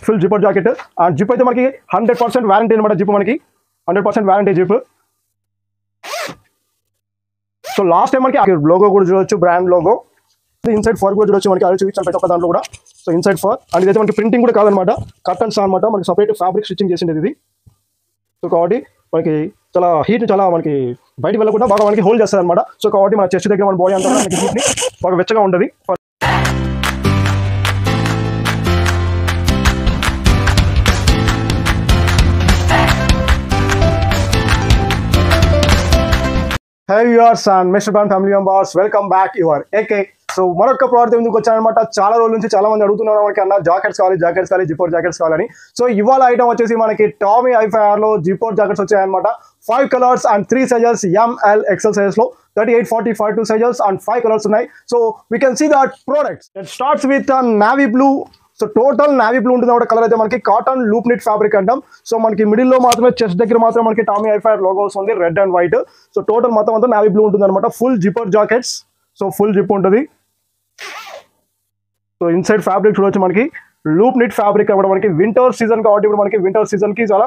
Full zipper jacket. And zip అయితే మనకి 100% warranty అనమాట. జిప్ మనకి 100% warranty zip. So last time మనకి లోగో కూడా చూడవచ్చు, బ్రాండ్ లోగో. ఇన్సైడ్ ఫర్ కూడా చూడవచ్చు మనకి, అది చూపించాను ప్రతి ఒక్క దాంట్లో కూడా. So inside for. అండ్ ఇదైతే మనకి ప్రింటింగ్ కూడా కాదనమాట, కర్టన్స్ అనమాట. మనకి సపరేట్ ఫ్యాబ్రిక్ స్టిచ్చింగ్ చేసిండేది ఇది. సో కాబట్టి మనకి చాలా హీట్ చాలా మనకి బయటకు వెళ్ళకుండా బాగా మనకి హోల్డ్ చేస్తుంది అనమాట. సో కాబట్టి మన చెస్ట్ దగ్గర మన బాడీ అంతా మనకి హీట్ని బాగా వెచ్చగా ఉంటుంది. Hey viewers and Mr.Brand family members, welcome back your AK. So మరొక ప్రోడక్ట్ ఎందుకు వచ్చానమాట, చాలా రోజుల నుంచి చాలా మంది అడుగుతున్నారు మనకి, అన్న జాకెట్స్ కావాలి, జిప్పర్ జాకెట్స్ కావాలని. సో ఇవాళ ఐటమ్ వచ్చేసి మనకి టామీ హైఫ్గర్ లో జిప్పర్ జాకెట్స్ వచ్చాయన్నమాట. 5 colours and 3 sizes, ML XL sizes లో 38, 40, 42 సైజెస్ అండ్ 5 కలర్స్ ఉన్నాయి. So we can see that products. It starts with navy blue. So total navy blue ఉంటుంది colour అయితే మనకి కాటన్ లూప్ నిట్ ఫ్యాబ్రిక్ అంటాం. So మనకి middle లో మాత్రమే chest దగ్గర మాత్రం మనకి టామీ హైఫ్గర్ లోగో వస్తుంది, red and white. So total మొత్తం అంతా నావీ బ్లూ ఉంటుంది అనమాట. Full zipper jackets. So full zip ఉంటుంది. సో ఇన్సైడ్ ఫ్యాబ్రిక్ చూడవచ్చు మనకి లూప్ నిట్ ఫ్యాబ్రిక్ అన్నమాట. మనకి వింటర్ సీజన్ కాబట్టి ఇప్పుడు మనకి వింటర్ సీజన్ కి చాలా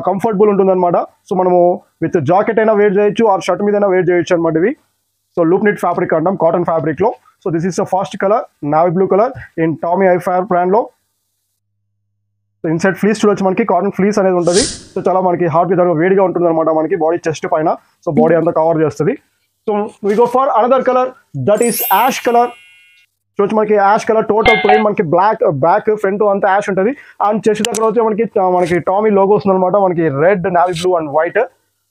కంఫర్టబుల్ ఉంటుంది అనమాట. సో మనము విత్ జాకెట్ అయినా వేర్ చేయొచ్చు, ఆ షర్ట్ మీద అయినా వేర్ చేయొచ్చు అనమాట ఇవి. సో లూప్ నిట్ ఫ్యాబ్రిక్ అంటాం కాటన్ ఫ్యాబ్రిక్ లో. So this is the first colour, navy blue colour in Tommy Hilfiger brand లో. సో ఇన్సైడ్ ఫ్లీస్ చూడొచ్చు మనకి, కాటన్ ఫ్లీస్ అనేది ఉంటుంది. సో చాలా మనకి హాట్ గా వేడిగా ఉంటుంది అనమాట మనకి బాడీ చెస్ట్ పైన. సో బాడీ అంతా కవర్ చేస్తుంది. So we go for another colour, that is ash colour. చూడొచ్చు మనకి యాష్ కలర్, టోటల్ ప్లెయిన్ మనకి బ్లాక్ బ్యాక్ ఫ్రంట్ అంతా యాష్ ఉంటుంది. అండ్ చెస్ట్ దగ్గర వచ్చి మనకి టామీ లోగో వస్తుంది అనమాట, మనకి red, navy blue and white.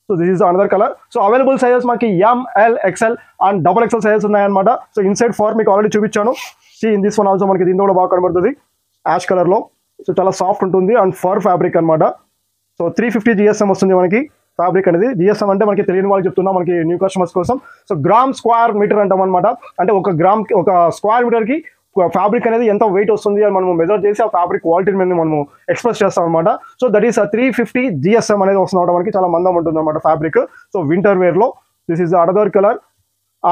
So this is another colour. So available sizes మనకి ML XL and XXL sizes ఉన్నాయన్నమాట. సో ఇన్సైడ్ ఫర్ మీకు ఆల్రెడీ చూపించాను. See in this one also మనకి దీంట్లో కూడా బాగా కనబడుతుంది యాష్ కలర్ లో. సో చాలా సాఫ్ట్ ఉంటుంది అండ్ ఫర్ ఫ్యాబ్రిక్ అనమాట. సో 350 GSM వస్తుంది మనకి ఫ్యాబ్రిక్ అనేది. GSM అంటే మనకి తెలియని వాళ్ళు చెప్తున్నా, మనకి న్యూ కస్టమర్స్ కోసం. సో గ్రామ్ స్క్వేర్ మీటర్ అంటాం అనమాట. అంటే ఒక గ్రామ్ ఒక స్క్వేర్ మీటర్ కి ఫ్యాబ్రిక్ అనేది ఎంత వెయిట్ వస్తుంది అని మనం మెజర్ చేసి ఆ ఫ్యాబ్రిక్ క్వాలిటీ మీద మనము ఎక్స్ప్రెస్ చేస్తాం అనమాట. సో దట్ ఈస్ 350 GSM అనేది వస్తుంది మనకి. చాలా మందం ఉంటుంది అనమాట ఫ్యాబ్రిక్. సో వింటర్ వేర్ లో this is another colour.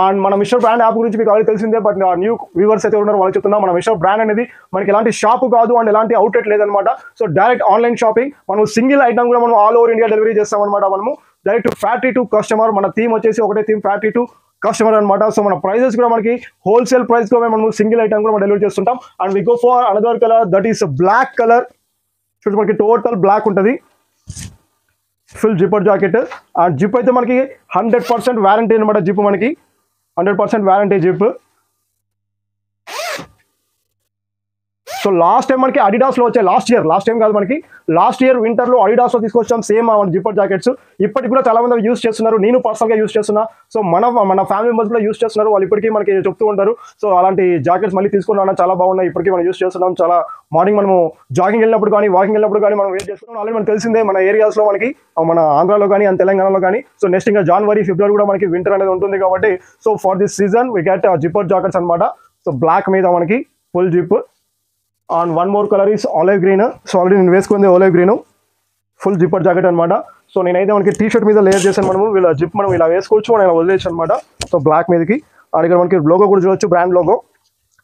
And మన మిస్టర్ బ్రాండ్ యాప్ గురించి మీకు ఆల్రెడీ తెలిసిందే, బట్ న్యూ వ్యూవర్స్ అయితే ఉన్నారు వాళ్ళు చెప్తున్నా, మన మిస్టర్ బ్రాండ్ అనేది మనకి ఎలాంటి షాప్ కాదు అండ్ ఎలాంటి అవుట్లెట్ లేదనమాట. So direct online shopping. మనం సింగిల్ ఐటమ్ కూడా మనం ఆల్ ఓవర్ ఇండియా డెలివరీ చేస్తాం అనమాట. మనము డైరెక్ట్ ఫ్యాక్టరీ టు కస్టమర్. మన థీమ్ వచ్చేసి ఒకటే థీమ్, ఫ్యాక్టరీ టు కస్టమర్ అనమాట. సో మన ప్రైజెస్ కూడా మనకి హోల్సేల్ ప్రైస్ లో మనం సింగిల్ ఐటమ్ కూడా మనం డెలివరీ చేస్తుంటాం. And we go for another colour, that is black colour. చూడండి మనకి టోటల్ బ్లాక్ ఉంటుంది. Full zipper jacket. And zip అయితే మనకి 100% వారంటీ అనమాట. జిప్ మనకి 100% warranty zip. So last time మనకి అడిడాస్ లో వచ్చాయి, లాస్ట్ టైం కాదు మనకి లాస్ట్ ఇయర్ వింటర్ లో అడిడాస్ లో తీసుకొచ్చాం సేమ్ జిప్పర్ జాకెట్స్. ఇప్పటికి కూడా చాలా మంది యూస్ చేస్తున్నారు, నేను పర్సనల్ గా యూస్ చేస్తున్నా. సో మన ఫ్యామిలీ మెంబర్స్ కూడా యూస్ చేస్తున్నారు, వాళ్ళు ఇప్పటికీ మనకి చెప్తూ ఉంటారు. సో అలాంటి జాకెట్స్ మళ్ళీ తీసుకున్నా చాలా బాగున్నాయి, ఇప్పటికీ మనం యూస్ చేస్తున్నాం. చాలా మార్నింగ్ మనము జాగింగ్ వెళ్ళినప్పుడు కానీ వాకింగ్ వెళ్ళినప్పుడు కానీ మనం వేర్ చేస్తున్నాం. ఆల్రెడీ మనకు తెలిసిందే మన ఏరియాస్ లో మనకి, మన ఆంధ్రాలో కానీ అండ్ తెలంగాణలో కానీ. సో నెక్స్ట్ ఇంకా జనవరి, ఫిబ్రవరి కూడా మనకి వింటర్ అనేది ఉంటుంది కాబట్టి so for this season we get zipper jackets అనమాట. సో బ్లాక్ మీద మనకి full zip. And one more colour is olive green. So already నేను వేసుకుంది olive green, full zipper jacket అనమాట. సో నేనైతే మనకి టీ షర్ట్ మీద లేయర్ చేశాను. మనము వీళ్ళ జిప్ మనం ఇలా వేసుకోవచ్చు, మనం ఇలా వదిలేయచ్చు అనమాట. సో బ్లాక్ మీదకి. అండ్ ఇక్కడ మనకి లోగో కూడా చూడవచ్చు, బ్రాండ్ లోగో.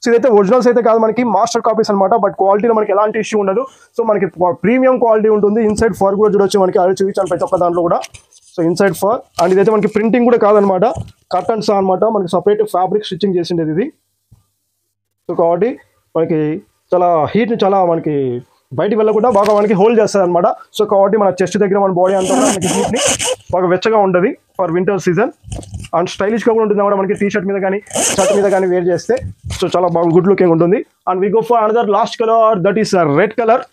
సో ఇదైతే ఒరిజినల్స్ అయితే కాదు, మనకి మాస్టర్ కాపీస్ అనమాట. బట్ క్వాలిటీలో మనకి ఎలాంటి ఇష్యూ ఉండదు. సో మనకి ప్రీమియం క్వాలిటీ ఉంటుంది. ఇన్సైడ్ ఫర్ కూడా చూడొచ్చు మనకి, అది చూపించాను ప్రతి ఒక్క దాంట్లో కూడా. So inside for. అండ్ ఇదైతే మనకి ప్రింటింగ్ కూడా కాదనమాట, కర్టన్స్ అనమాట. మనకి సపరేట్ ఫ్యాబ్రిక్ స్టిచ్చింగ్ చేసిండేది ఇది. సో కాబట్టి మనకి చాలా హీట్ని చాలా మనకి బయటికి వెళ్ళకుండా బాగా మనకి హోల్డ్ చేస్తుంది అనమాట. సో కాబట్టి మన చెస్ట్ దగ్గర మన బాడీ అంతా మనకి హీట్ని బాగా వెచ్చగా ఉంటుంది ఫర్ వింటర్ సీజన్. అండ్ స్టైలిష్గా కూడా ఉంటుంది అనమాట మనకి టీ షర్ట్ మీద కానీ షర్ట్ మీద కానీ వేర్ చేస్తే. సో చాలా బాగా గుడ్ లుకింగ్ ఉంటుంది. And we go for another last colour, that is red colour.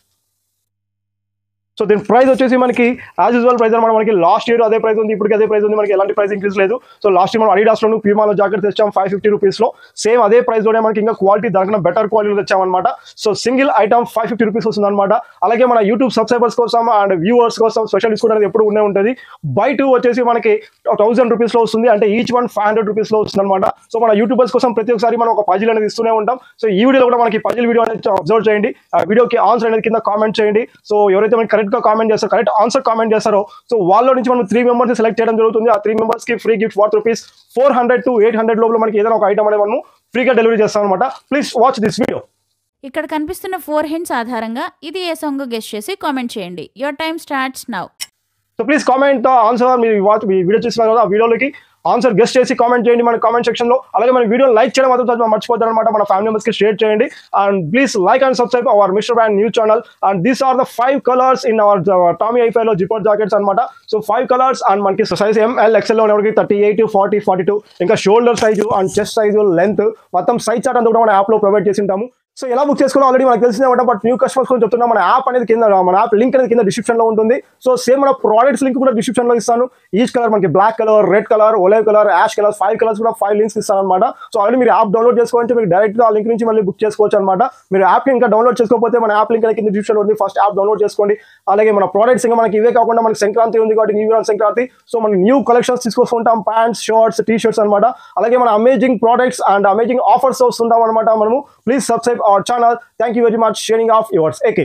So దీని ప్రైస్ వచ్చేసి మనకి యాజ్ యూజువల్ ప్రైస్ అనమాట. మనకి లాస్ట్ ఇయర్ అదే ప్రైస్ ఉంది, ఇప్పటికి అదే ప్రైస్ ఉంది, మనకి ఎలాంటి ప్రైస్ ఇంక్రీజ్ లేదు. సో లాస్ట్ ఇయర్ మనం అడిడాస్లో ప్యూమాలో జాకెట్ తెచ్చాం 550 రూపీస్లో. సేమ్ అదే ప్రైస్లోనే మనకి ఇంకా క్వాలిటీ దానికన్నా బెటర్ క్వాలిటీలో తెచ్చామన్నమాట. సో సింగిల్ ఐటమ్ 550 రూపీస్ వస్తుంది అనమాట. అలాగే మన యూట్యూబ్ సబ్స్క్రైబర్స్ కోసం అండ్ వ్యూవర్స్ కోసం స్పెషల్ డిస్కౌంట్ అనేది ఎప్పుడు ఉండే ఉంటుంది. బై 2 వచ్చేసి మనకి 1000 రూపీస్లో వస్తుంది, అంటే ఈచ్ వన్ 500 రూపీస్లో వస్తుంది అనమాట. సో మన యూట్యూబర్స్ కోసం ప్రతి ఒక్కసారి మనం ఒక పజిల్ అనేది ఇస్తూనే ఉంటాం. సో ఈ వీడియోలో కూడా మనకి పజిల్ వీడియో అనేది అబ్జర్వ్ చేయండి. ఆ వీడియోకి ఆన్సర్ అనేది కింద కామెంట్ చేయండి. సో ఎవరైతే మనకి కరెక్ట్గా కామెంట్ చేస్తారో, కరెక్ట్ ఆన్సర్ కామెంట్ చేస్తారో, సో వాళ్ళలో నుంచి మనం 3 మెంబర్స్ సెలెక్ట్ చేయడం జరుగుతుంది. ఆ 3 మెంబర్స్ కి free gift worth rupees 400 to 800 లోపల మనకి ఏదైనా ఒక ఐటమ్ అనేది మనం ఫ్రీగా డెలివరీ చేస్తాం అనమాట. Please watch this video. ఇక్కడ కనిపిస్తున్న 4 hints ఆధారంగా ఇది ఏ సాంగ్ గెస్ట్ చేసి కామెంట్ చేయండి. Your time starts now. So please comment the answer. మీరు మీ వీడియో చూస్తున్నారు కదా, ఆ వీడియోలోకి ఆన్సర్ గెస్ట్ చేసి కామెంట్ చేయండి మన కామెంట్ సెక్షన్లో. అలాగే మన వీడియో లైక్ చేయడం మాత్రం మర్చిపోతారు అనమాట. మన ఫ్యామిలీ మెంబర్స్కి షేర్ చేయండి. And please like and subscribe our mister brand news channel. And these are the 5 colours in our Tommy హైఫైలో జిప్పర్ జాకెట్స్ అనమాట. సో 5 కలర్స్ అండ్ మనకి సైజ్ ML XL ఉన్నవాడికి 38, 40, 42, ఇంకా shoulder size and chest size, length మొత్తం size chart అంతా కూడా మన యాప్లో ప్రొవైడ్ చేసి ఉంటాము. సో ఎలా బుక్ చేసుకోవాలో ఆల్రెడీ మనకు తెలిసిందే అనమాట. బట్ న్యూ కస్టమర్స్ కూడా చెప్తున్నాం, మన యాప్ అనేది కింద, మన యాప్ లింక్ అనేది కింద డిస్క్రిప్షన్లో ఉంటుంది. సో సేమ్ మన ప్రోడక్ట్స్ లింక్ కూడా డిస్క్రిప్షన్లో ఇస్తాను. ఈచ్ కలర్ మనకి black colour, red colour, olive colour, ash colour 5 colours కూడా 5 లింక్స్ ఇస్తాను అనమాట. సో ఆల్రెడీ మీరు యాప్ డౌన్లోడ్ చేసుకోవచ్చు, మీకు డైరెక్ట్గా ఆ లింక్ నుంచి మళ్ళీ బుక్ చేసుకోవచ్చు అనమాట. మీరు యాప్ ఇంకా డౌన్లోడ్ చేసుకోకపోతే మన యాప్ లింక్ అనేది కింద డిస్క్రిప్షన్లో ఉంది. ఫస్ట్ యాప్ డౌన్లోడ్ చేసుకోండి. అలాగే మన ప్రోడక్ట్స్ ఇంకా మనకి ఇవే కాకుండా మనకి సంక్రాంతి ఉంది కాబట్టి న్యూ ఇయర్ సంక్రాంతి, సో మనం న్యూ కలెక్షన్స్ తీసుకొస్తుంటాం, ప్యాంట్స్, షార్ట్స్, టీ షర్ట్స్ అనమాట. అలాగే మన amazing products and amazing offers వస్తుంటాం అనమాట మనము. Please subscribe our channel. Thank you very much. Sharing off yours. AK.